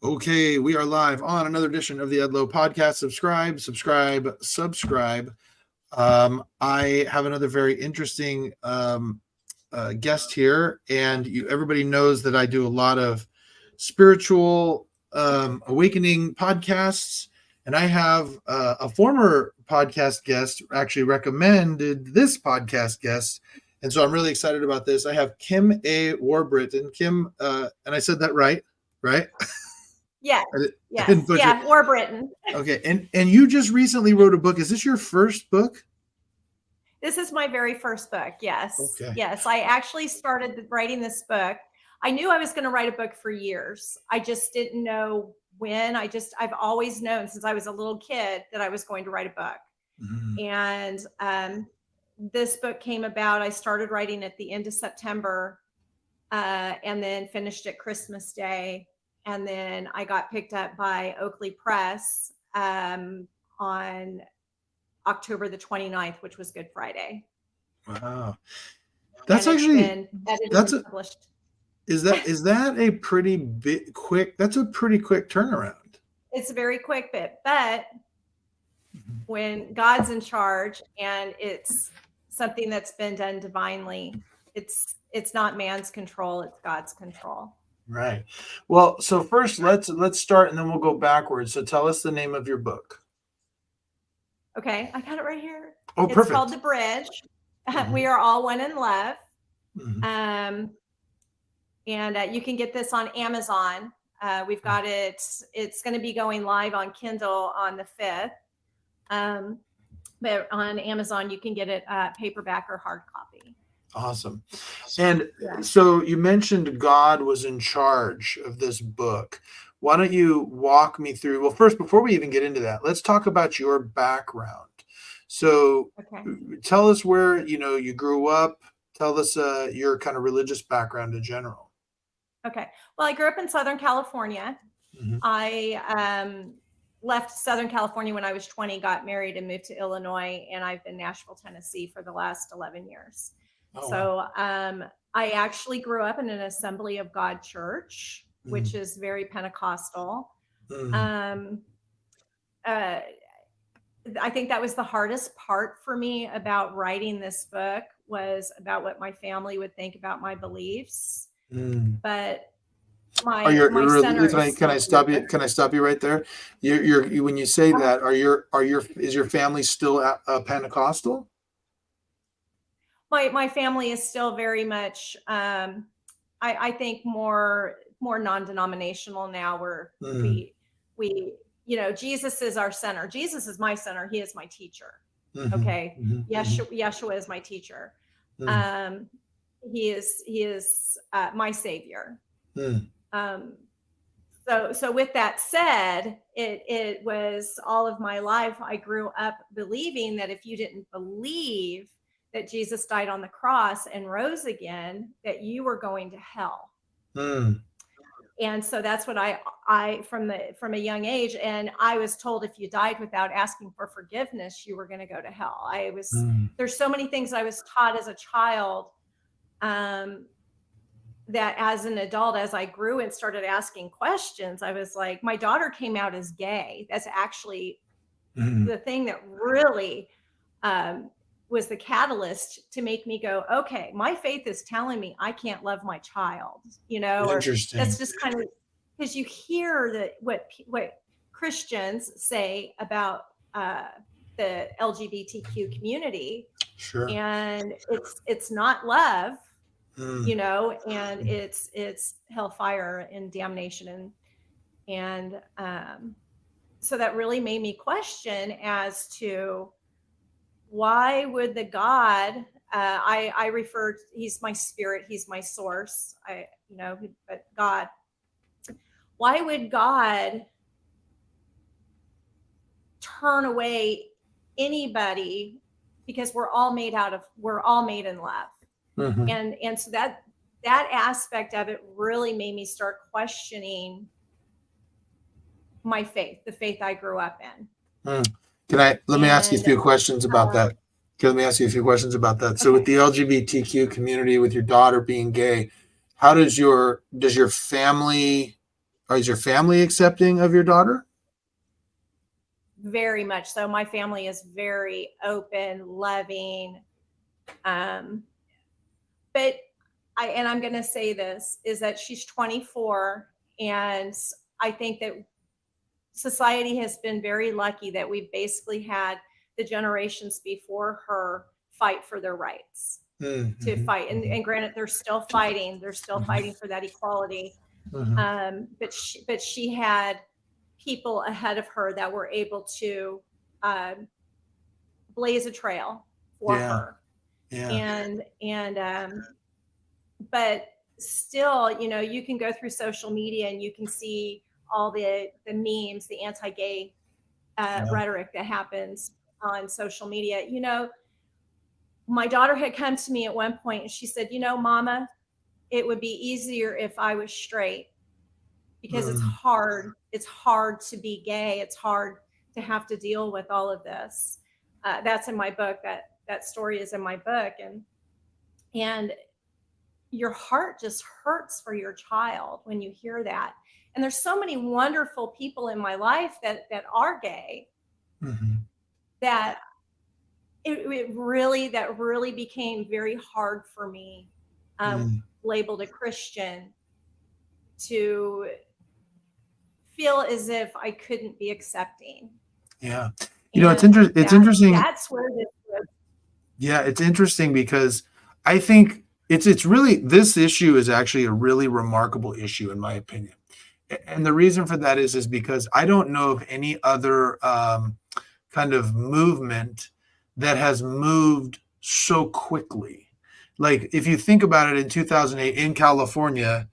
Okay, we are live on another edition of the Edlow Podcast. Subscribe. I have another very interesting guest here, and everybody knows that I do a lot of spiritual awakening podcasts, and I have a former podcast guest actually recommended this podcast guest, and so I'm really excited about this. I have Kim A. Warbritton. Kim, and I said that right? Yeah. Warbritton. Okay, and you just recently wrote a book. Is this your first book? This is my very first book. Yes. Okay. Yes. I actually started writing this book. I knew I was going to write a book for years. I just didn't know when. I've always known since I was a little kid that I was going to write a book. Mm-hmm. And this book came about. I started writing at the end of September and then finished at Christmas Day. And then I got picked up by Oakley Press on October the 29th, which was Good Friday. Wow. That's actually, published. Is that a pretty quick, that's a pretty quick turnaround. It's a very quick bit, but when God's in charge and it's something that's been done divinely, it's not man's control, it's God's control. Right. Well, so first let's start and then we'll go backwards. So tell us the name of your book. Okay, I got it right here. Oh, it's perfect. Called The Bridge. Mm-hmm. We Are All One in Love. Mm-hmm. And you can get this on Amazon. We've got it. It's going to be going live on Kindle on the 5th. But on Amazon, you can get it paperback or hard copy. Awesome. And so you mentioned God was in charge of this book. Why don't you walk me through? Well, first, before we even get into that, let's talk about your background. So Tell us where, you grew up. Tell us your kind of religious background in general. Okay. Well, I grew up in Southern California. Mm-hmm. I left Southern California when I was 20, got married and moved to Illinois. And I've been in Nashville, Tennessee for the last 11 years. Oh, so I actually grew up in an Assembly of God church, which is very Pentecostal. I think that was the hardest part for me about writing this book, was about what my family would think about my beliefs. But my center can I stop you? Can I stop you right there? You're when you say that, is your family still Pentecostal? My family is still very much, I think more non-denominational now. Where we Jesus is our center. Jesus is my center. He is my teacher. Mm-hmm. Okay. Mm-hmm. Yeshua is my teacher. Mm-hmm. He is my savior. Mm-hmm. So with that said, it was all of my life. I grew up believing that if you didn't believe that Jesus died on the cross and rose again, that you were going to hell. And so that's what I from a young age, and I was told if you died without asking for forgiveness, you were going to go to hell. There's so many things I was taught as a child that as an adult, as I grew and started asking questions, I was like, my daughter came out as gay. That's actually the thing that really was the catalyst to make me go, okay, my faith is telling me I can't love my child, Interesting. Or that's just kind of, because you hear that what Christians say about the LGBTQ community. Sure. And it's not love, and it's hellfire and damnation. And so that really made me question as to, why would the God, I refer, he's my spirit, he's my source, but God, why would God turn away anybody? Because we're all made in love. Mm-hmm. And so that aspect of it really made me start questioning my faith, the faith I grew up in. Let me ask you a few questions about that. So with the LGBTQ community, with your daughter being gay, how does your family Is your family accepting of your daughter? Very much so. My family is very open, loving. But I'm going to say this, is that she's 24, and I think that society has been very lucky that we've basically had the generations before her fight for their rights, to fight. And granted, they're still fighting. They're still fighting for that equality. But she had people ahead of her that were able to blaze a trail for her. But still, you can go through social media and you can see all the memes, the anti-gay rhetoric that happens on social media. My daughter had come to me at one point and she said, Mama, it would be easier if I was straight, because it's hard. It's hard to be gay. It's hard to have to deal with all of this. That's in my book. That story is in my book. And your heart just hurts for your child when you hear that. And there's so many wonderful people in my life that are gay, that it really became very hard for me, labeled a Christian, to feel as if I couldn't be accepting. Yeah. It's interesting. That's where this was. Yeah, it's interesting because I think it's really, this issue is actually a really remarkable issue in my opinion. And the reason for that is because I don't know of any other kind of movement that has moved so quickly. Like if you think about it, in 2008 in California,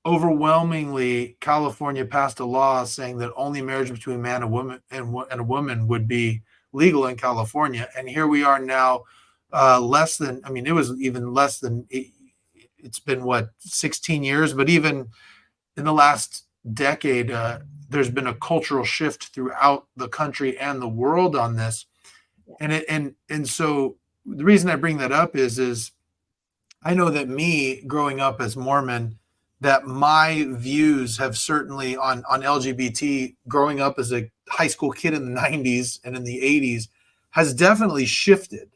overwhelmingly California passed a law saying that only marriage between a man and a woman would be legal in California. And here we are now, it was even less than, it's been 16 years, but even in the last decade, there's been a cultural shift throughout the country and the world on this. And so the reason I bring that up is I know that me growing up as Mormon, that my views have certainly on LGBT, growing up as a high school kid in the 90s and in the 80s, has definitely shifted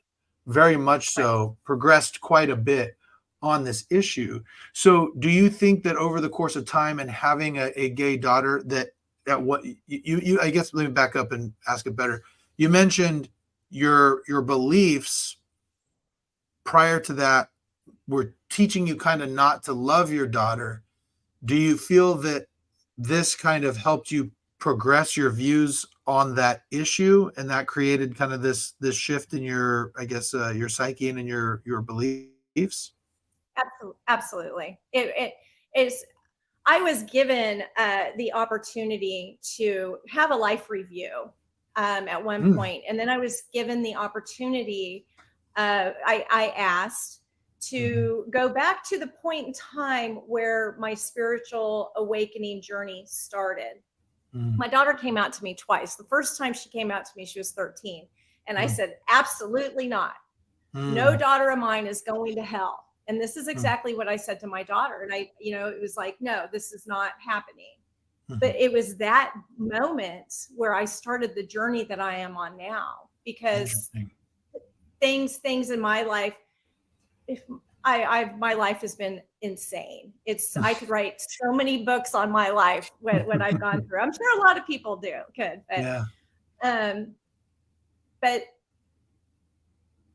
very much so, progressed quite a bit on this issue. So do you think that over the course of time and having a gay daughter, that what you I guess, let me back up and ask it better. You mentioned your beliefs prior to that were teaching you kind of not to love your daughter. Do you feel that this kind of helped you progress your views on that issue, and that created kind of this shift in your, I guess, your psyche and in your beliefs? Absolutely. It is. I was given the opportunity to have a life review at one point, and then I was given the opportunity. I asked to go back to the point in time where my spiritual awakening journey started. My daughter came out to me twice. The first time she came out to me, she was 13. And I said, absolutely not. No daughter of mine is going to hell. And this is exactly what I said to my daughter. And it was like, no, this is not happening. But it was that moment where I started the journey that I am on now, because things in my life, my life has been insane. I could write so many books on my life, what I've gone through. I'm sure a lot of people could, but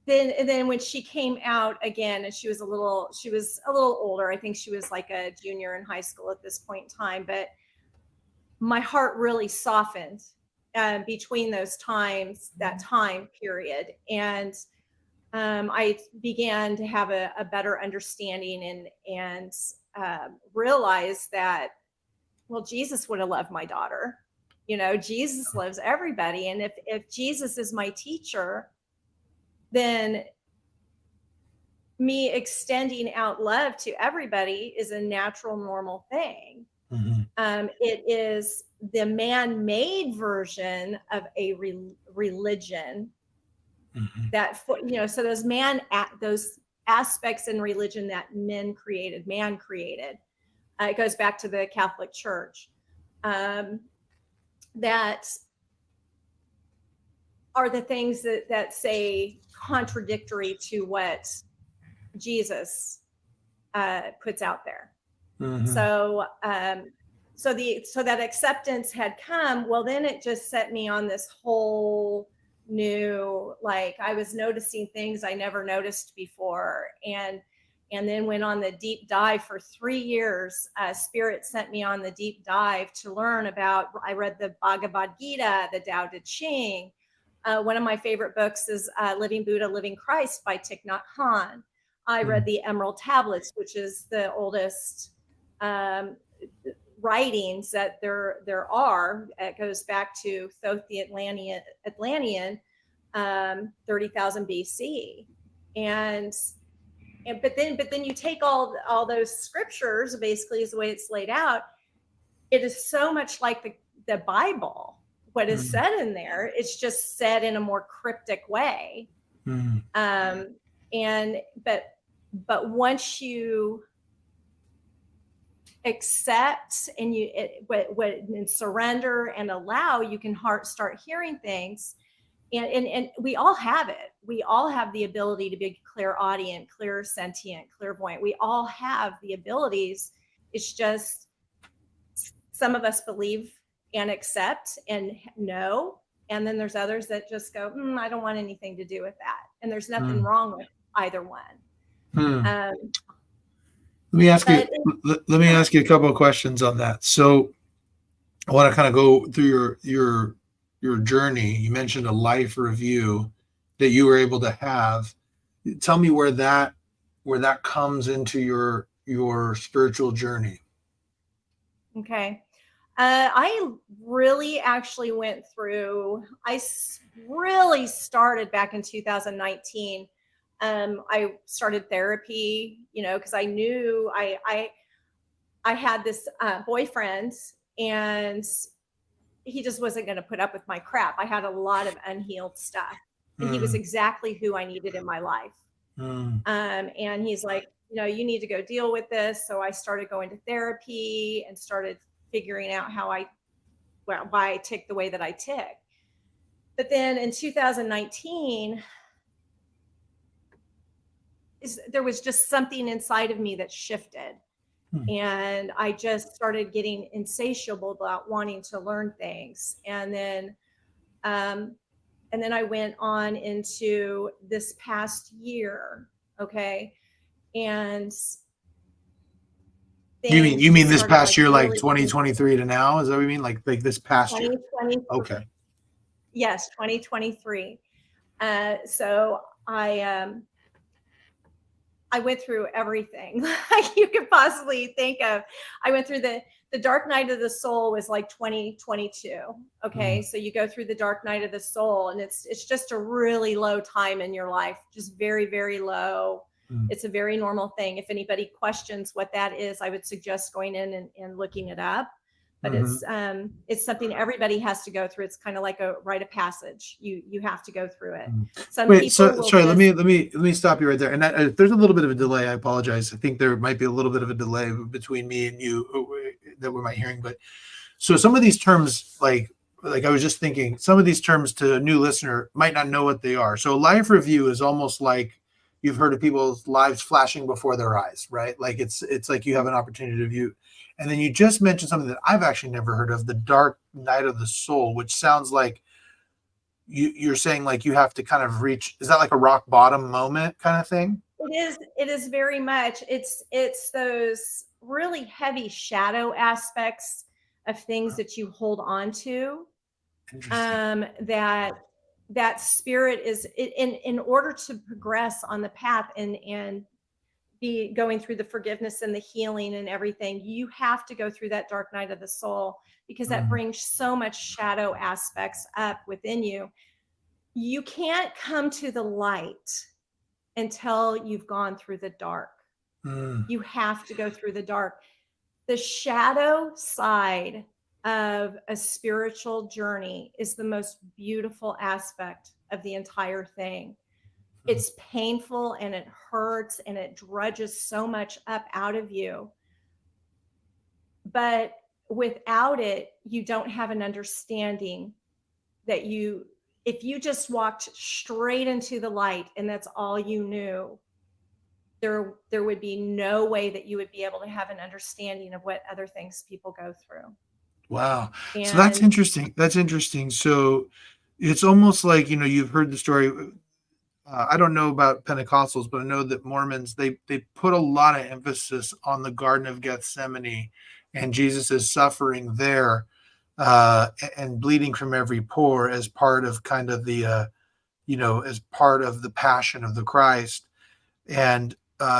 then when she came out again, and she was a little older, I think she was like a junior in high school at this point in time, but my heart really softened between those times, that time period. And I began to have a better understanding and realize that, well, Jesus would have loved my daughter. Jesus loves everybody. And if Jesus is my teacher, then me extending out love to everybody is a natural, normal thing. It is the man-made version of a religion. That so those aspects in religion that man created, It goes back to the Catholic Church, that are the things that say contradictory to what Jesus puts out there. Mm-hmm. So that acceptance had come. Well, then it just set me on this whole new, like, I was noticing things I never noticed before, and then went on the deep dive for 3 years. Spirit sent me on the deep dive to learn about. I read the Bhagavad Gita, the Tao Te Ching. One of my favorite books is Living Buddha, Living Christ by Thich Nhat Hanh. I read the Emerald Tablets, which is the oldest writings that there are. It goes back to Thoth the Atlantean, 30,000 BC, but then you take all those scriptures, basically is the way it's laid out. It is so much like the Bible. What is said in there, it's just said in a more cryptic way. But once you accept and and surrender and allow, you can start hearing things. And we all have it. We all have the ability to be clairaudient, clairsentient, clairvoyant. We all have the abilities. It's just some of us believe and accept and know. And then there's others that just go, I don't want anything to do with that. And there's nothing wrong with either one. Let me ask you a couple of questions on that. So I want to kind of go through your journey. You mentioned a life review that you were able to have. Tell me where that comes into your spiritual journey. Okay. I really actually went through, I really started back in 2019. I started therapy, because I knew I had this boyfriend, and he just wasn't going to put up with my crap. I had a lot of unhealed stuff, and he was exactly who I needed in my life. And he's like, you need to go deal with this. So I started going to therapy and started figuring out why I tick the way that I tick. But then in 2019, there was just something inside of me that shifted. And I just started getting insatiable about wanting to learn things. And then I went on into this past year. Okay. And you mean this past year, like 2023 to now? Is that what you mean? Like this past year? Okay. Yes, 2023. So I went through everything like you could possibly think of. I went through the dark night of the soul was like 2022. Okay. So you go through the dark night of the soul, and it's just a really low time in your life, just very, very low. It's a very normal thing. If anybody questions what that is, I would suggest going in and looking it up. But it's something everybody has to go through. It's kind of like a rite of passage. You have to go through it. Let me stop you right there. And there's a little bit of a delay. I apologize. I think there might be a little bit of a delay between me and you that we might hearing. But so some of these terms, like I was just thinking, some of these terms to a new listener might not know what they are. So a life review is almost like you've heard of people's lives flashing before their eyes, right? Like it's like you have an opportunity to view. And then you just mentioned something that I've actually never heard of, the dark night of the soul, which sounds like you're saying like you have to kind of reach, is that like a rock bottom moment kind of thing? It is very much. It's those really heavy shadow aspects of things that you hold on to. That spirit is in order to progress on the path and be going through the forgiveness and the healing and everything, you have to go through that dark night of the soul, because that brings so much shadow aspects up within you. You can't come to the light until you've gone through the dark. You have to go through the dark. The shadow side of a spiritual journey is the most beautiful aspect of the entire thing. It's painful and it hurts and it drudges so much up out of you. but without it, you don't have an understanding that if you just walked straight into the light and that's all you knew, there would be no way that you would be able to have an understanding of what other things people go through. Wow. So that's And interesting. That's interesting. So it's almost like, you've heard the story. I don't know about Pentecostals, but I know that Mormons, they put a lot of emphasis on the Garden of Gethsemane and Jesus is suffering there and bleeding from every pore as part of kind of the, as part of the passion of the Christ. And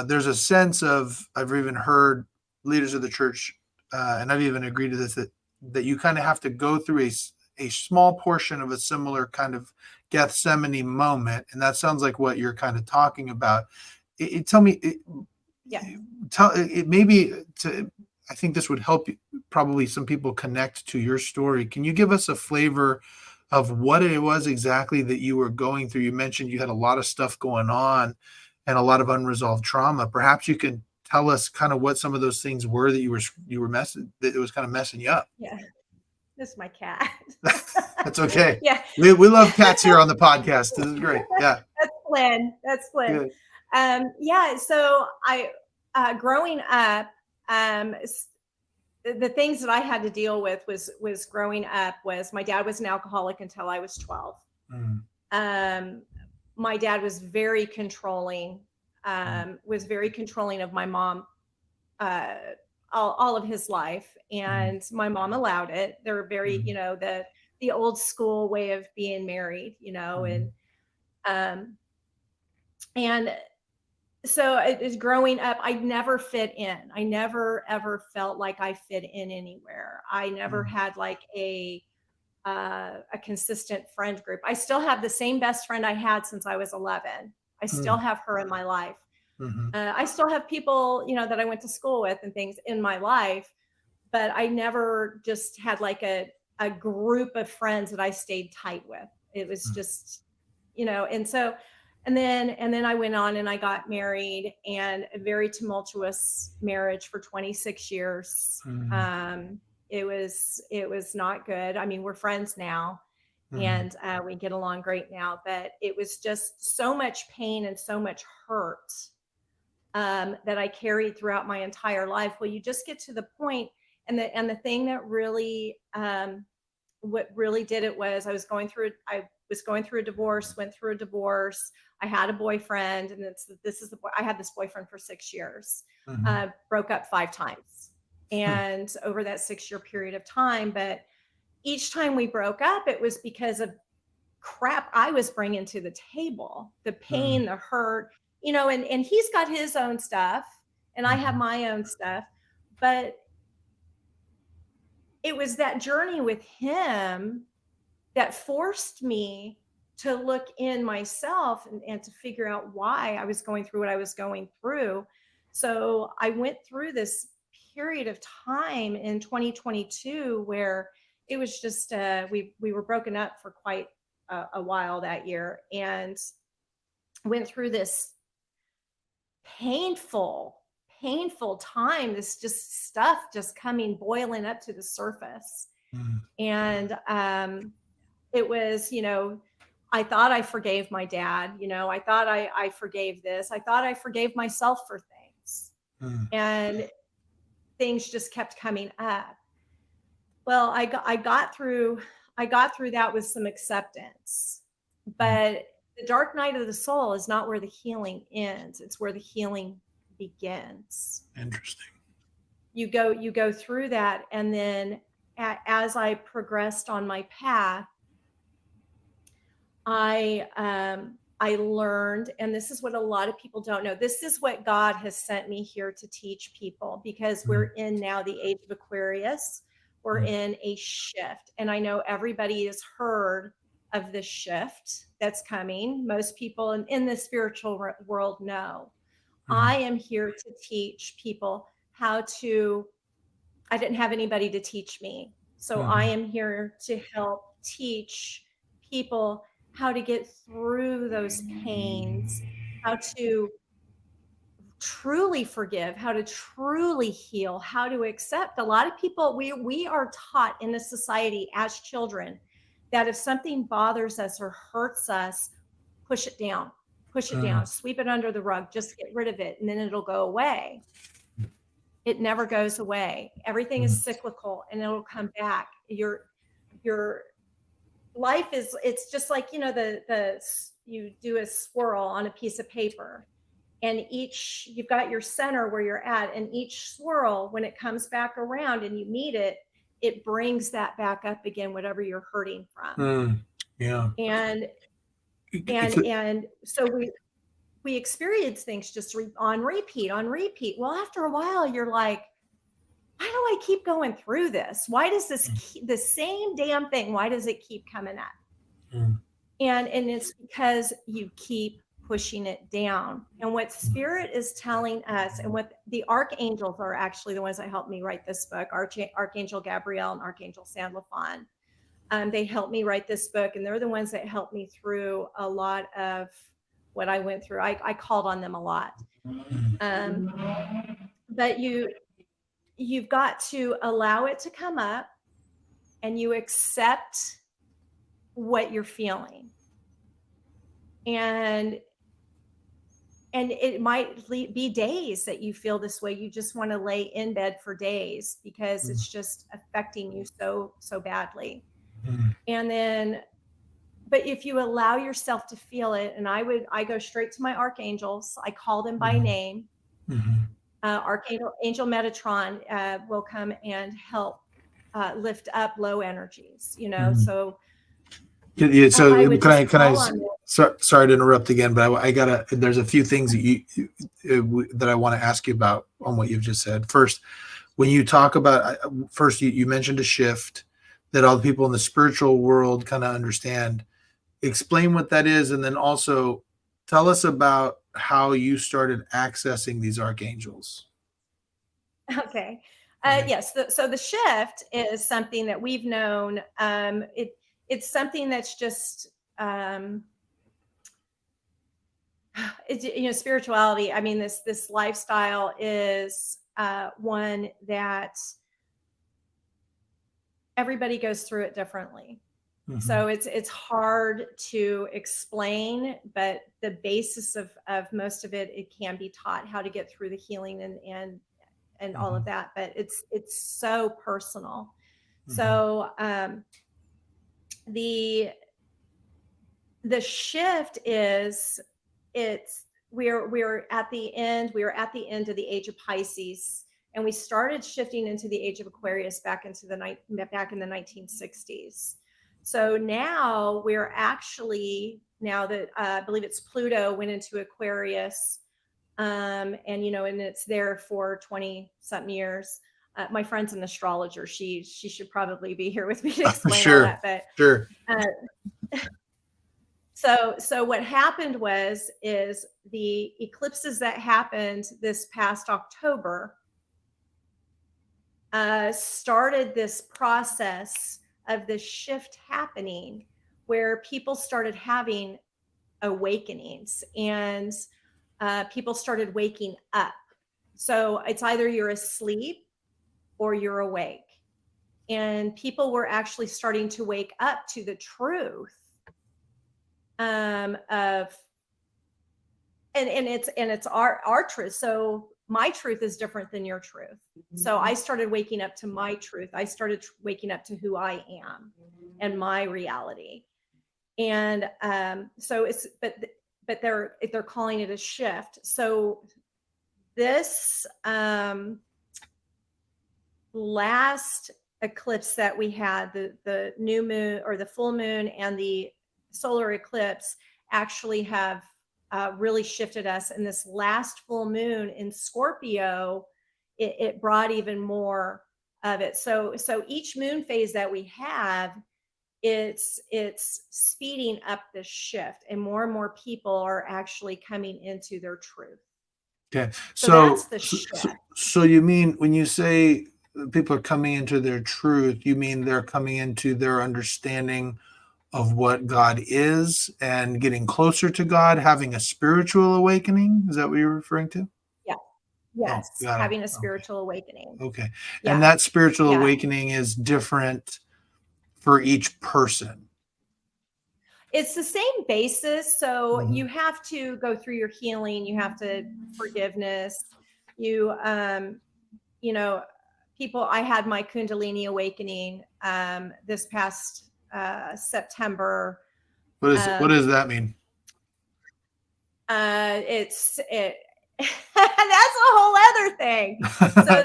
there's a sense of, I've even heard leaders of the church, and I've even agreed to this, that you kind of have to go through a small portion of a similar kind of Gethsemane moment. And that sounds like what you're kind of talking about. Tell me, maybe I think this would help probably some people connect to your story. Can you give us a flavor of what it was exactly that you were going through? You mentioned you had a lot of stuff going on and a lot of unresolved trauma. Perhaps you can tell us kind of what some of those things were that you were messing, that it was kind of messing you up. Yeah, this is my cat. That's okay. Yeah, we love cats here on the podcast. This is great. Yeah, that's Flynn. Yeah. So I, growing up, the things that I had to deal with was growing up was my dad was an alcoholic until I was 12. My dad was very controlling, of my mom, all of his life. And my mom allowed it. They were very, the old school way of being married, and so it's growing up, I never fit in. I never ever felt like I fit in anywhere. I never had like a consistent friend group. I still have the same best friend I had since I was 11. I still have her in my life. I still have people, that I went to school with and things in my life, but I never just had like a group of friends that I stayed tight with. It was just, and so, and then I went on and I got married, and a very tumultuous marriage for 26 years. It was not good. I mean, we're friends now, and we get along great now, but it was just so much pain and so much hurt that I carried throughout my entire life. Well, you just get to the point, and the thing that really, what really did it was I was going through a divorce, went through a divorce. I had a boyfriend, and I had this boyfriend for 6 years, broke up 5 times. And over that 6-year period of time, but each time we broke up, it was because of crap I was bringing to the table, the pain, the hurt, and he's got his own stuff and I have my own stuff, but it was that journey with him that forced me to look in myself and to figure out why I was going through what I was going through. So I went through this period of time in 2022 where it was just, we were broken up for quite a while that year, and went through this painful time, this just stuff just boiling up to the surface. And it was, I thought I forgave my dad, I thought I forgave this. I thought I forgave myself for things. And things just kept coming up. Well, I got through that with some acceptance. But the dark night of the soul is not where the healing ends. It's where the healing begins. Interesting. You go through that, and then as I progressed on my path, I learned, and this is what a lot of people don't know. This is what God has sent me here to teach people, because we're in now the age of Aquarius. We're in a shift, and I know everybody has heard of the shift that's coming. Most people in the spiritual world know. I am here to teach people how to, I didn't have anybody to teach me. So I am here to help teach people how to get through those pains, how to truly forgive, how to truly heal, how to accept. A lot of people, we are taught in this society as children that if something bothers us or hurts us, push it down, sweep it under the rug, just get rid of it, and then it'll go away. It never goes away. Everything is cyclical, and it'll come back. Your life is, it's just like, you do a swirl on a piece of paper, and you've got your center where you're at, and each swirl, when it comes back around and you meet it, it brings that back up again, whatever you're hurting from. Yeah. And so we experience things just on repeat. Well, after a while, you're like, why do I keep going through this? Why does the same damn thing, why does it keep coming up? And it's because you keep pushing it down. And what Spirit is telling us, and what the archangels are actually the ones that helped me write this book, Archangel Gabriel and Archangel Sandalphon. They helped me write this book, and they're the ones that helped me through a lot of what I went through. I called on them a lot. But you've got to allow it to come up, and you accept what you're feeling. And it might be days that you feel this way. You just want to lay in bed for days because it's just affecting you so badly. And then, but if you allow yourself to feel it, and I go straight to my archangels. I call them by name. Archangel Metatron will come and help lift up low energies, so. Yeah, so can I sorry to interrupt again, but there's a few things that I want to ask you about on what you've just said. First, when you talk about, you mentioned a shift that all the people in the spiritual world kind of understand. Explain what that is, and then also tell us about how you started accessing these archangels. Okay. Yes. So the shift is something that we've known. It's something that's just, spirituality. I mean, this lifestyle is one that everybody goes through it differently. So it's hard to explain, but the basis of most of it can be taught how to get through the healing and all of that. But it's so personal. So the shift is we're at the end. We are at the end of the age of Pisces, and we started shifting into the age of Aquarius back in the 1960s. So now we're actually, now that I believe it's Pluto went into Aquarius, and it's there for 20 something years. My friend's an astrologer. She should probably be here with me to explain all that. But sure. So what happened is the eclipses that happened this past October started this process of this shift happening where people started having awakenings, and people started waking up. So it's either you're asleep or you're awake, and people were actually starting to wake up to the truth it's our truth. So my truth is different than your truth. So I started waking up to my truth. I started waking up to who I am and my reality. And so it's but they're calling it a shift. So this last eclipse that we had, the new moon or the full moon and the solar eclipse actually have really shifted us. And this last full moon in Scorpio, it brought even more of it. So each moon phase that we have, it's speeding up the shift, and more people are actually coming into their truth. Okay. So that's the shift. So you mean when you say people are coming into their truth, you mean they're coming into their understanding of what God is and getting closer to God, having a spiritual awakening? Is that what you're referring to? Yeah. Yes, got it. having a spiritual awakening. Okay. Yeah. And that spiritual Yeah. awakening is different for each person. It's the same basis. So Mhm. you have to go through your healing. You have to forgiveness. You, people, I had my Kundalini awakening this past September. What does that mean? That's a whole other thing. So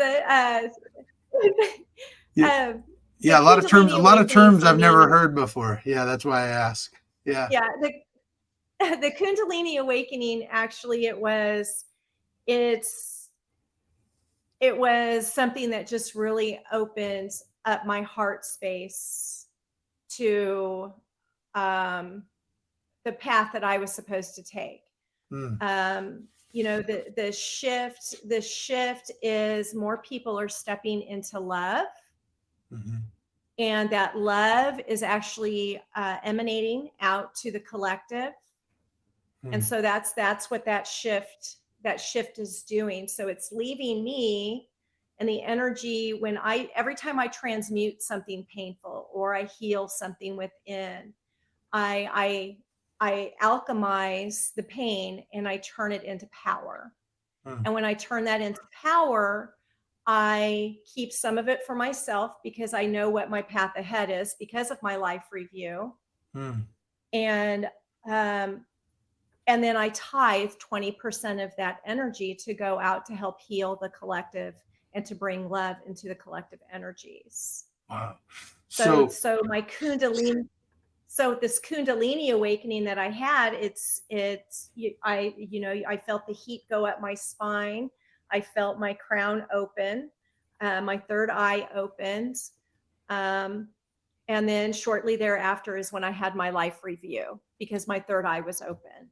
yeah, a lot of terms I've never heard before. Yeah, that's why I ask. Yeah. Yeah, the Kundalini awakening, actually, it was something that just really opened up my heart space to the path that I was supposed to take. The shift is more people are stepping into love. And that love is actually emanating out to the collective. And so that's what that shift is doing. So it's leaving me, and the energy every time I transmute something painful or I heal something within, I alchemize the pain and I turn it into power. And when I turn that into power, I keep some of it for myself because I know what my path ahead is because of my life review. And then I tithe 20% of that energy to go out to help heal the collective and to bring love into the collective energies. Wow. So my Kundalini, this Kundalini awakening that I had, I felt the heat go up my spine. I felt my crown open, my third eye opened. And then shortly thereafter is when I had my life review because my third eye was open.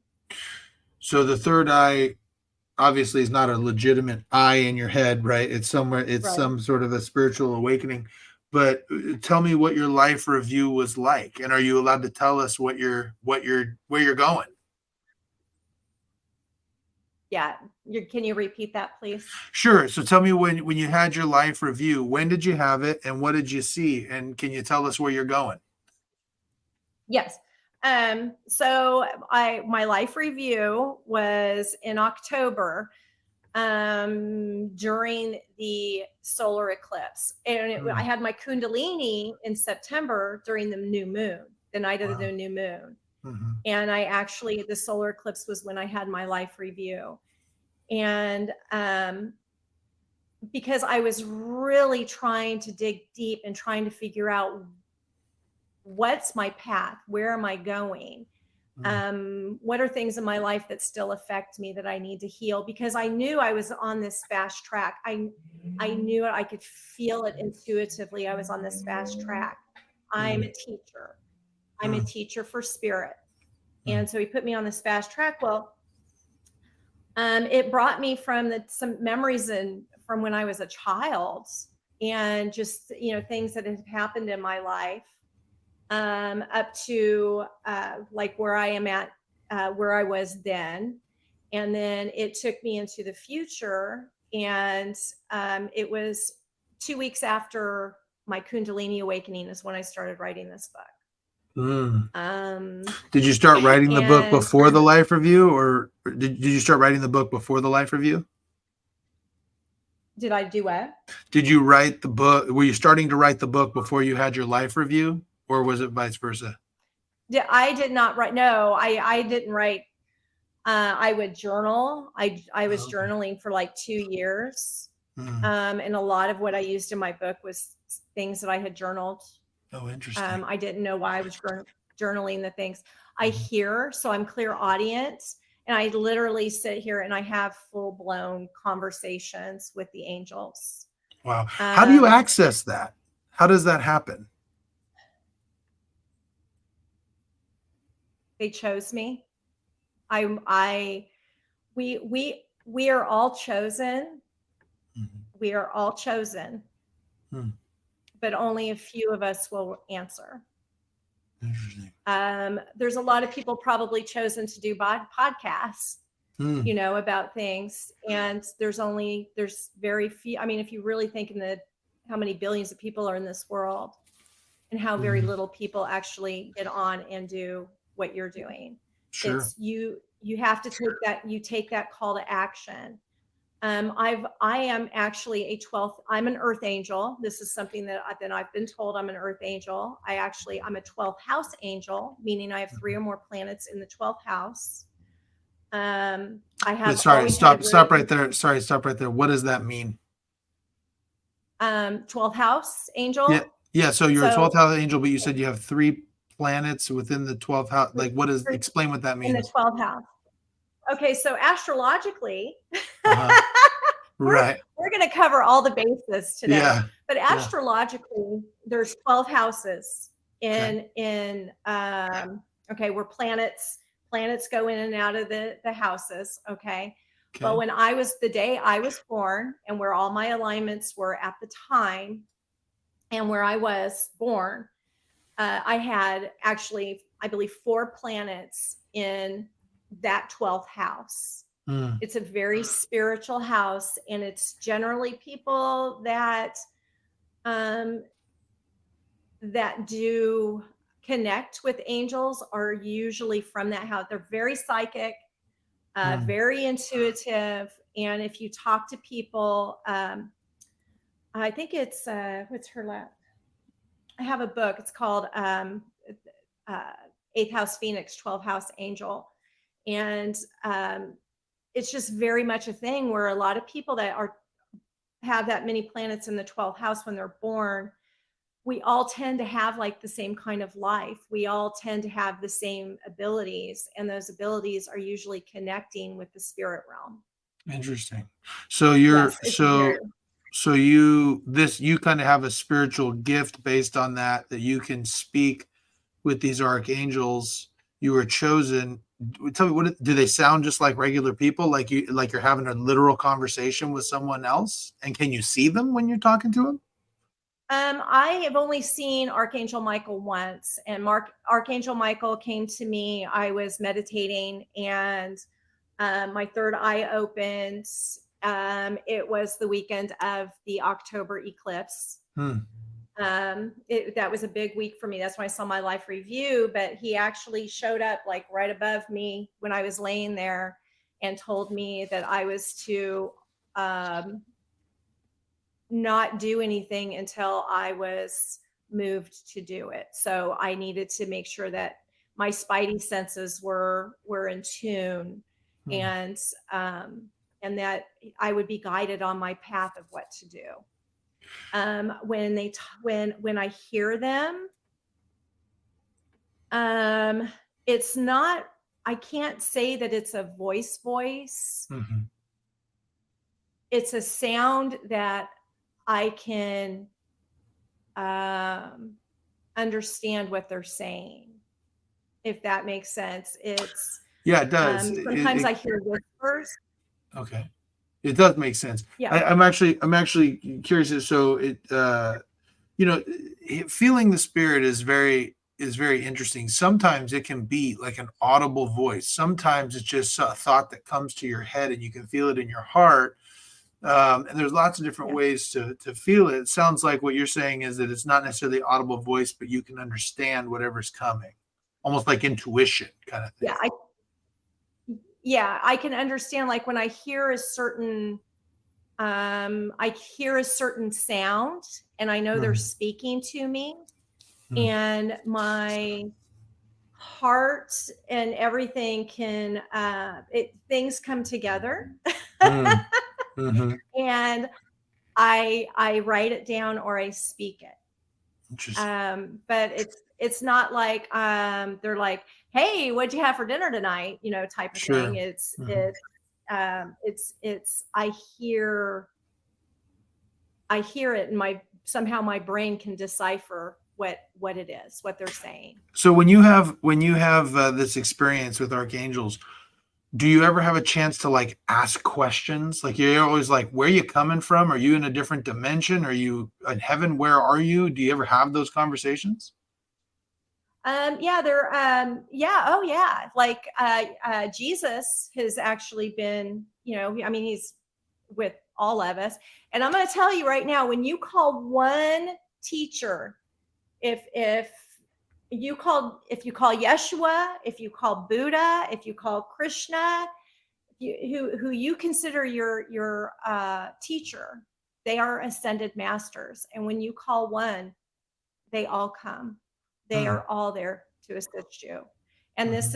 So the third eye obviously is not a legitimate eye in your head, right? It's somewhere, it's some sort of a spiritual awakening. But tell me what your life review was like, and are you allowed to tell us where you're going? Yeah, can you repeat that, please? Sure. So tell me when you had your life review, when did you have it, and what did you see, and can you tell us where you're going? Yes. So my life review was in October during the solar eclipse. And I had my Kundalini in September during the new moon, the night of the new moon. And the solar eclipse was when I had my life review. And because I was really trying to dig deep and trying to figure out what's my path, where am I going? What are things in my life that still affect me that I need to heal? Because I knew I was on this fast track. I knew it. I could feel it intuitively. I was on this fast track. I'm a teacher. I'm a teacher for spirit. And so he put me on this fast track. Well, it brought me from some memories from when I was a child, and just, things that had happened in my life. Up to like where I am at, where I was then. And then it took me into the future. And it was 2 weeks after my Kundalini awakening is when I started writing this book. Did you start writing the book before the life review, or did you start writing the book before the life review? Did I do what? Did you write the book? Were you starting to write the book before you had your life review, or was it vice versa? I did not write. No, I didn't write. I would journal. I was journaling for like 2 years. And a lot of what I used in my book was things that I had journaled. Oh, interesting. I didn't know why I was journaling the things. I hear, so I'm clairaudient, and I literally sit here and I have full-blown conversations with the angels. Wow. How do you access that? How does that happen? They chose me. We are all chosen. We are all chosen. But only a few of us will answer. Interesting. There's a lot of people probably chosen to do podcasts, Mm. about things. And there's very few. I mean, if you really think in how many billions of people are in this world and how very little people actually get on and do what you're doing. Sure. It's you have to take that call to action. I am actually a 12th. I'm an earth angel. This is something that I've been told. I'm an earth angel. I'm a 12th house angel, meaning I have 3 or more planets in the 12th house. I have. But stop right there. Sorry, stop right there. What does that mean? 12th house angel. Yeah. So you're a 12th house angel, but you said you have 3 planets within the 12th house. Like, explain what that means. In the 12th house. Okay, so astrologically, right, we're going to cover all the bases today. Yeah. But astrologically, there's 12 houses where planets go in and out of the houses. Okay. But when the day I was born, and where all my alignments were at the time, and where I was born, I had actually, I believe, 4 planets in that 12th house. It's a very spiritual house, and it's generally people that do connect with angels are usually from that house. They're very psychic, very intuitive, and if you talk to people, I think it's what's her last? I have a book. It's called 8th House Phoenix, 12th House Angel. And it's just very much a thing where a lot of people that have that many planets in the 12th house when they're born, we all tend to have like the same kind of life. We all tend to have the same abilities, and those abilities are usually connecting with the spirit realm. Interesting. So you kind of have a spiritual gift based on that you can speak with these archangels. You were chosen. Tell me, do they sound just like regular people? Like you're having a literal conversation with someone else? And can you see them when you're talking to them? I have only seen Archangel Michael once, and Archangel Michael came to me. I was meditating, and my third eye opened. It was the weekend of the October eclipse. That was a big week for me. That's when I saw my life review, but he actually showed up like right above me when I was laying there and told me that I was to not do anything until I was moved to do it. So I needed to make sure that my spidey senses were in tune, and that I would be guided on my path of what to do. When I hear them, it's not, I can't say that it's a voice. It's a sound that I can understand what they're saying, if that makes sense. It does. Sometimes I hear whispers. Okay. It does make sense. Yeah. I'm actually curious. So feeling the spirit is very interesting. Sometimes it can be like an audible voice. Sometimes it's just a thought that comes to your head and you can feel it in your heart. And there's lots of different ways to feel it. It sounds like what you're saying is that it's not necessarily audible voice, but you can understand whatever's coming, almost like intuition kind of thing. I can understand, like when I hear a certain sound, and I know they're speaking to me, and my heart and everything can things come together. And I write it down or I speak it. Interesting. But it's not like they're like, hey, what'd you have for dinner tonight? Type of thing. It's I hear it, and somehow my brain can decipher what it is, what they're saying. So when you have this experience with archangels, do you ever have a chance to like ask questions? Like you're always like, where are you coming from? Are you in a different dimension? Are you in heaven? Where are you? Do you ever have those conversations? Yeah, they're, yeah, oh yeah. Like, Jesus has actually been, I mean, he's with all of us. And I'm going to tell you right now, when you call one teacher, if you call Yeshua, if you call Buddha, if you call Krishna, who you consider your teacher, they are ascended masters. And when you call one, they all come. They are all there to assist you. And this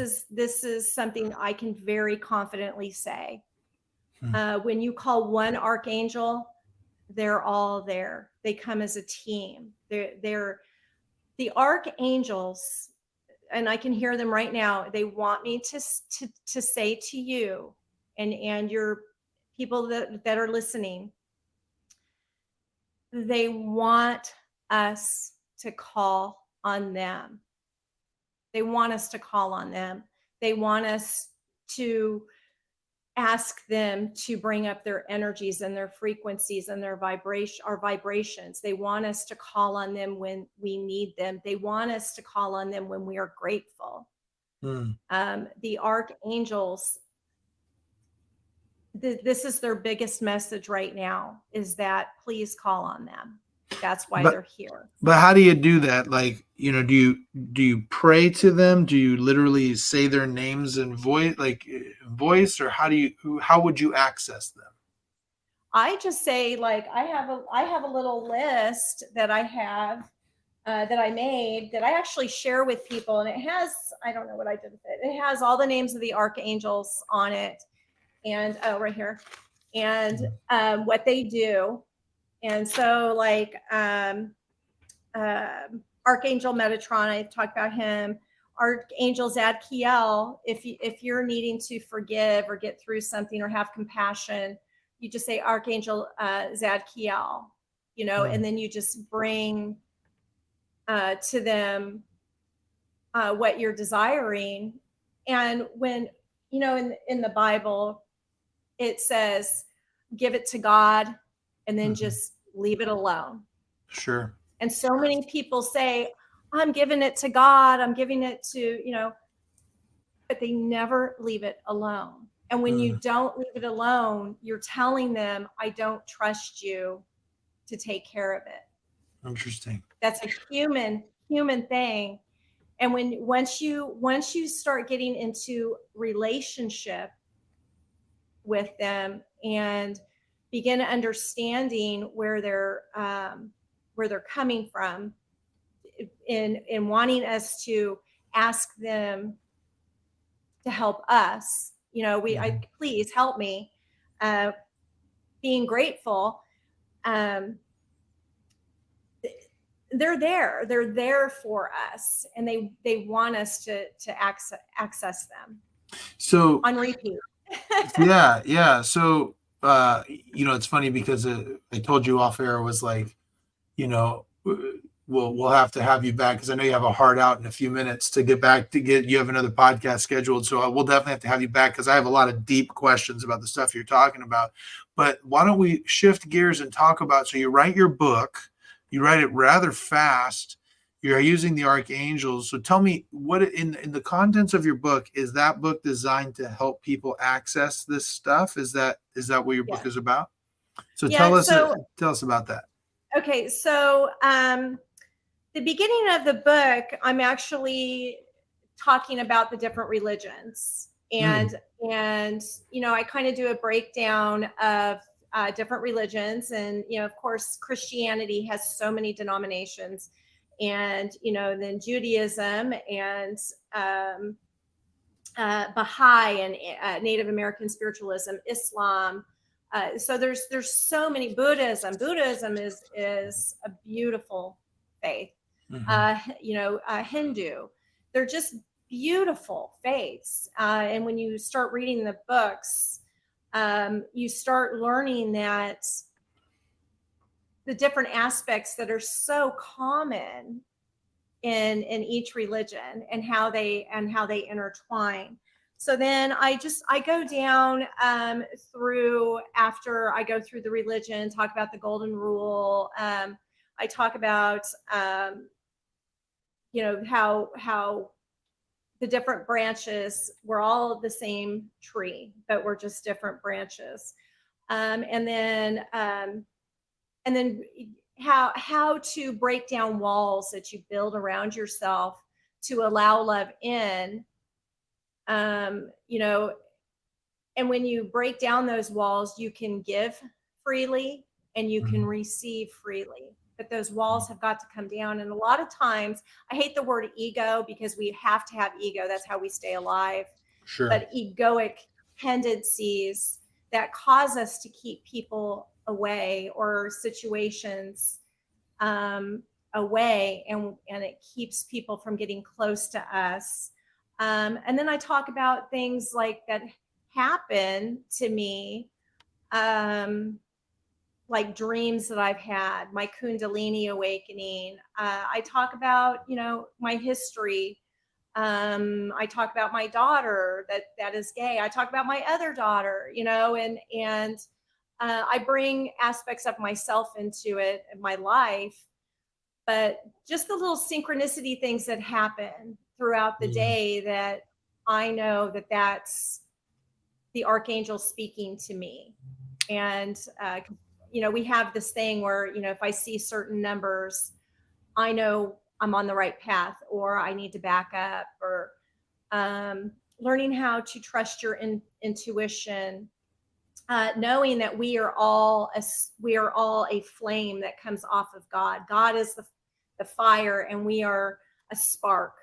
is something I can very confidently say. When you call one archangel, they're all there. They come as a team. They're the archangels, and I can hear them right now. They want me to say to you and your people that are listening, they want us to call on them. They want us to call on them. They want us to ask them to bring up their energies and their frequencies and our vibrations. They want us to call on them when we need them. They want us to call on them when we are grateful. The archangels, this is their biggest message right now, is that please call on them. That's why they're here. But how do you do that? Like, do you pray to them? Do you literally say their names in voice, or how would you access them? I just say, like, I have a little list that I have that I made that I actually share with people, and it has, I don't know what I did with it. It has all the names of the archangels on it, and right here, and what they do. And so, like, Archangel Metatron, I talked about him. Archangel Zadkiel, if you're needing to forgive or get through something or have compassion, you just say Archangel Zadkiel, and then you just bring to them what you're desiring. And when, in the Bible, it says, give it to God and then just leave it alone. Sure. And so many people say, I'm giving it to God, I'm giving it to, but they never leave it alone. And when you don't leave it alone, you're telling them, I don't trust you to take care of it. Interesting. That's a human thing. And once you start getting into relationship with them and begin understanding where they're coming from, in wanting us to ask them to help us, please help me, being grateful. They're there for us, and they want us to access them. So on repeat. yeah. So it's funny because I told you off air, was like, we'll have to have you back, because I know you have a hard out in a few minutes to get you have another podcast scheduled. So we'll definitely have to have you back, because I have a lot of deep questions about the stuff you're talking about. But why don't we shift gears and talk about, so you write your book, you write it rather fast, you're using the archangels. So tell me, what in the contents of your book, is that book designed to help people access this stuff? Is that what your book is about? So tell us about that. Okay, so the beginning of the book, I'm actually talking about the different religions, and I kind of do a breakdown of different religions, and of course Christianity has so many denominations, and then Judaism and Baha'i and Native American spiritualism, Islam. So there's so many. Buddhism is a beautiful faith. Hindu, they're just beautiful faiths. And when you start reading the books, you start learning that the different aspects that are so common in each religion, and how they intertwine. So then I go down through, after I go through the religion, talk about the golden rule. I talk about how the different branches, we're all the same tree, but we're just different branches. And then how to break down walls that you build around yourself to allow love in. And when you break down those walls, you can give freely and you can receive freely. But those walls have got to come down. And a lot of times, I hate the word ego because we have to have ego. That's how we stay alive. Sure. But egoic tendencies that cause us to keep people away or situations away, and it keeps people from getting close to us. And then I talk about things like that happen to me, like dreams that I've had, my Kundalini awakening. I talk about, my history. I talk about my daughter that is gay. I talk about my other daughter, and I bring aspects of myself into it in my life, but just the little synchronicity things that happen throughout the day that I know that that's the archangel speaking to me. And, we have this thing where, if I see certain numbers, I know I'm on the right path, or I need to back up, or learning how to trust your intuition, knowing that we are all a flame that comes off of God. God is the fire, and we are a spark,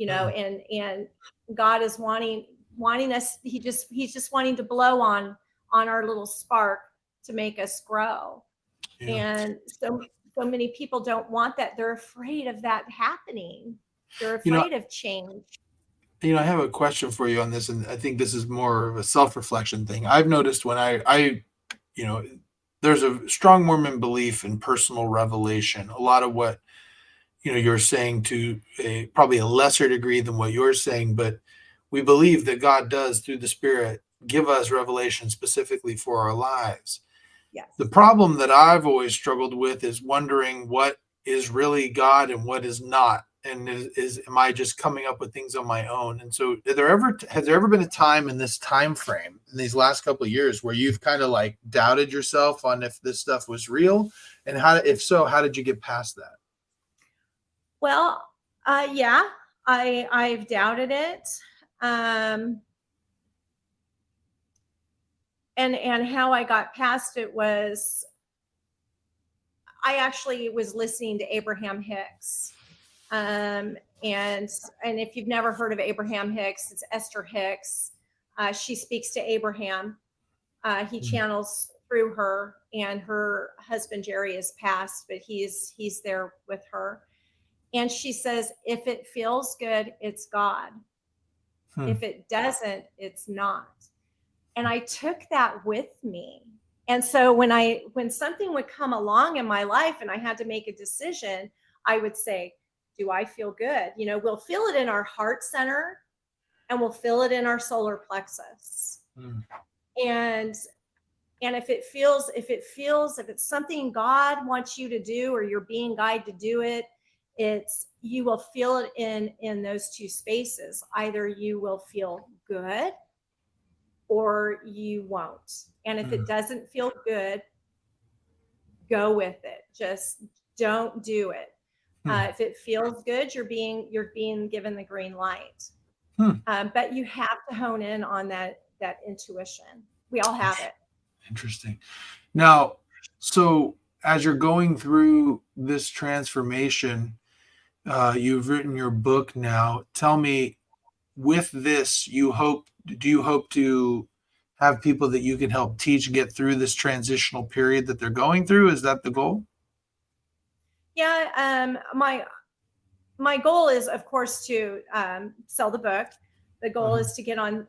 and God is wanting us. He's just wanting to blow on our little spark to make us grow. Yeah. And so many people don't want that. They're afraid of that happening. They're afraid of change. I have a question for you on this, and I think this is more of a self-reflection thing. I've noticed when I there's a strong Mormon belief in personal revelation. A lot of what, you're saying to probably a lesser degree than what you're saying, but we believe that God does, through the Spirit, give us revelation specifically for our lives. Yes. The problem that I've always struggled with is wondering what is really God and what is not. And am I just coming up with things on my own? And so has there ever been a time in this time frame, in these last couple of years, where you've kind of like doubted yourself on if this stuff was real? And if so, how did you get past that? Well, yeah, I've doubted it. And how I got past it was, I actually was listening to Abraham Hicks. And if you've never heard of Abraham Hicks, it's Esther Hicks. She speaks to Abraham. He channels through her, and her husband Jerry has passed, but he's there with her. And she says, if it feels good, it's God. If it doesn't, it's not. And I took that with me. And so when something would come along in my life and I had to make a decision, I would say, do I feel good? We'll feel it in our heart center, and we'll feel it in our solar plexus. And if it's something God wants you to do, or you're being guided to do it, you will feel it in those two spaces. Either you will feel good or you won't. And if it doesn't feel good, go with it. Just don't do it. If it feels good, you're being given the green light. But you have to hone in on that intuition. We all have it. Interesting. Now, so as you're going through this transformation, you've written your book now. Tell me, with this, do you hope to have people that you can help teach get through this transitional period that they're going through? Is that the goal? Yeah. My goal is, of course, to sell the book. The goal is to get on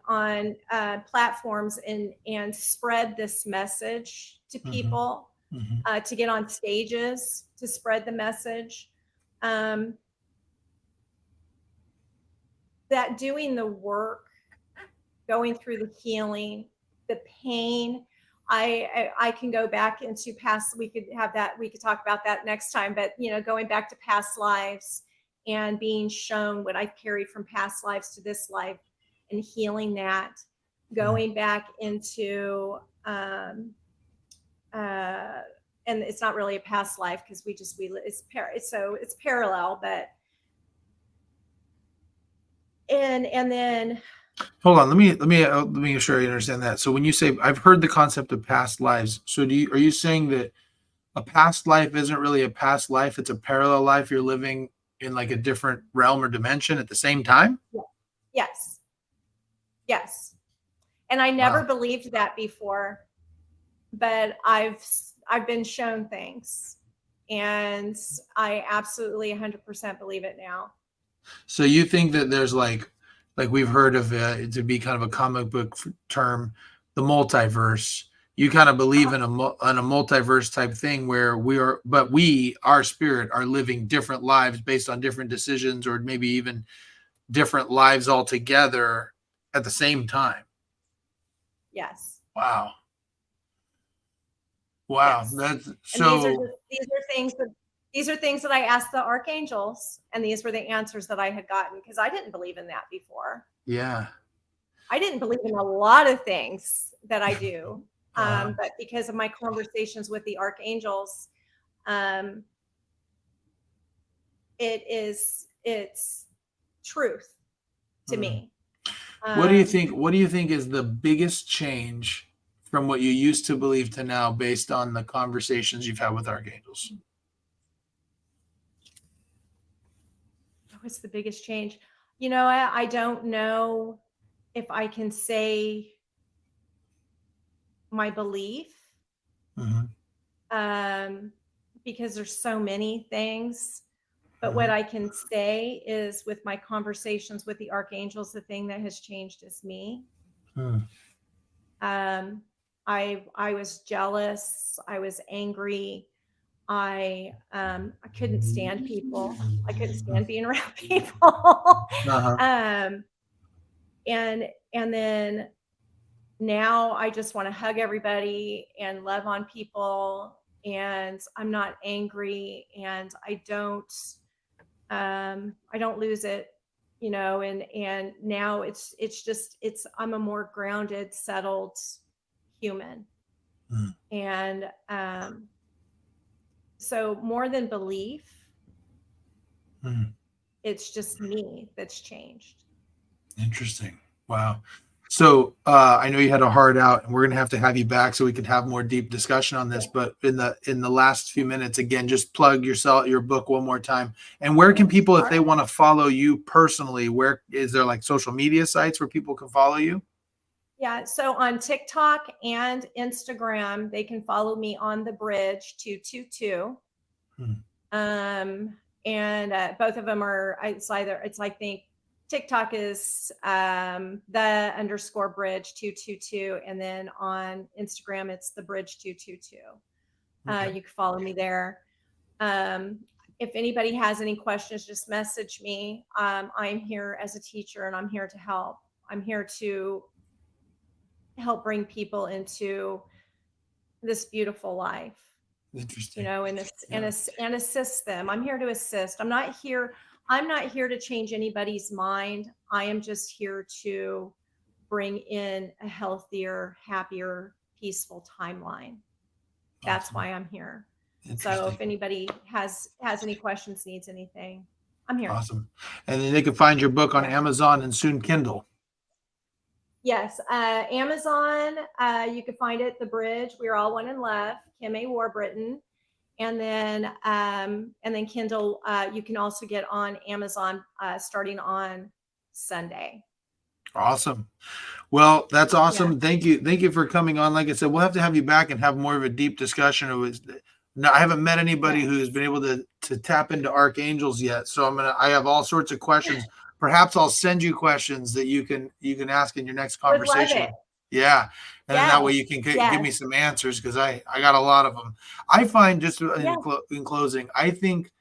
platforms and spread this message to people, to get on stages to spread the message. That doing the work, going through the healing, the pain, I can go back into past. We could talk about that next time. But going back to past lives and being shown what I've carried from past lives to this life and healing that, going back into, and it's not really a past life because it's parallel, but, and then Hold on, let me make sure I understand that. So when you say, I've heard the concept of past lives, so are you saying that a past life isn't really a past life, it's a parallel life you're living in, like a different realm or dimension at the same time? yes, and I never Wow. believed that before, but I've been shown things, and I absolutely 100% believe it now. So you think that there's like we've heard of it to be kind of a comic book term, the multiverse. You kind of believe in a multiverse type thing where our spirit are living different lives based on different decisions, or maybe even different lives altogether at the same time. Yes. Wow. Yes. That's And so. these are things that I asked the archangels, and these were the answers that I had gotten, because I didn't believe in that before. Yeah. I didn't believe in a lot of things that I do. Uh-huh. But because of my conversations with the archangels, it's truth to me. What do you think? What do you think is the biggest change from what you used to believe to now, based on the conversations you've had with archangels? What's the biggest change? I don't know if I can say my belief, because there's so many things. But what I can say is, with my conversations with the archangels, the thing that has changed is me. I was jealous. I was angry. I couldn't stand people. I couldn't stand being around people. And then now I just want to hug everybody and love on people, and I'm not angry, and I don't lose it, and now I'm a more grounded, settled human. And so more than belief, it's just me that's changed. Interesting. Wow. So I know you had a hard out, and we're going to have you back so we can have more deep discussion on this. But in the last few minutes, again, just plug your book one more time. And where can people, if they want to follow you personally, where is there, like, social media sites where people can follow you? Yeah. So on TikTok and Instagram, they can follow me on the Bridge 222. And both of them are, I think TikTok is the _Bridge 222, and then on Instagram it's the Bridge 222. You can follow me there. If anybody has any questions, just message me. I'm here as a teacher, and I'm here to help. I'm here to help bring people into this beautiful life. Interesting. And assist them. I'm here to assist. I'm not here to change anybody's mind. I am just here to bring in a healthier, happier, peaceful timeline. That's why I'm here. So if anybody has any questions, needs anything, I'm here. Awesome. And then they can find your book on Amazon and soon Kindle. Yes, Amazon. You can find it, The Bridge, We're All One in Love, Kim A. Warbritton. And then Kindle, you can also get on Amazon starting on Sunday. Awesome. Well, that's awesome. Yeah. Thank you for coming on. Like I said, we'll have to have you back and have more of a deep discussion. I haven't met anybody who's been able to tap into archangels yet. So I have all sorts of questions. Perhaps I'll send you questions that you can ask in your next conversation. Yeah. And then that way you can give me some answers, because I got a lot of them. I find, just in closing, I think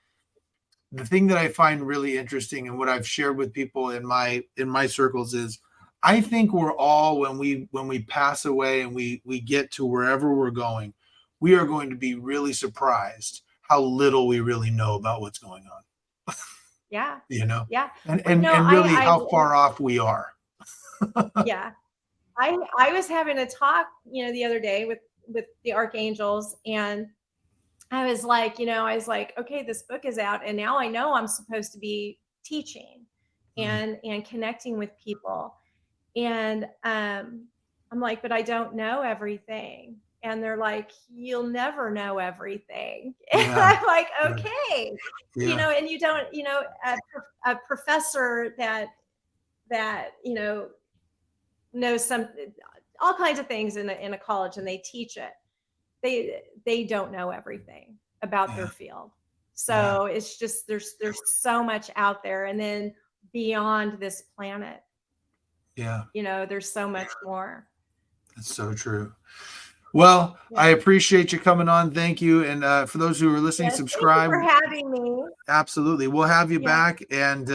the thing that I find really interesting, and what I've shared with people in my circles, is I think we're all, when we pass away and we get to wherever we're going, we are going to be really surprised how little we really know about what's going on. Yeah. you know, Yeah. and No, and really I how far off we are. yeah. I was having a talk, the other day with the archangels, and I was like, okay, this book is out, and now I know I'm supposed to be teaching and connecting with people. And I'm like, but I don't know everything. And they're like, you'll never know everything. And Yeah. I'm like, okay, Yeah. and you don't, a professor that knows all kinds of things in a college, and they teach it. They don't know everything about their field. So it's just there's so much out there, and then beyond this planet, Yeah. there's so much more. That's so true. Well, Yeah. I appreciate you coming on. Thank you. And for those who are listening, Yes, subscribe. thank you for having me. Absolutely. We'll have you back, and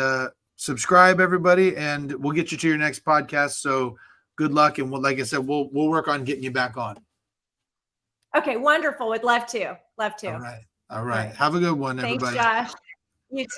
subscribe, everybody, and we'll get you to your next podcast. So good luck. And like I said, we'll work on getting you back on. Okay, wonderful. Would love to. Love to. All right. Have a good one, everybody. Thanks, Josh. You too.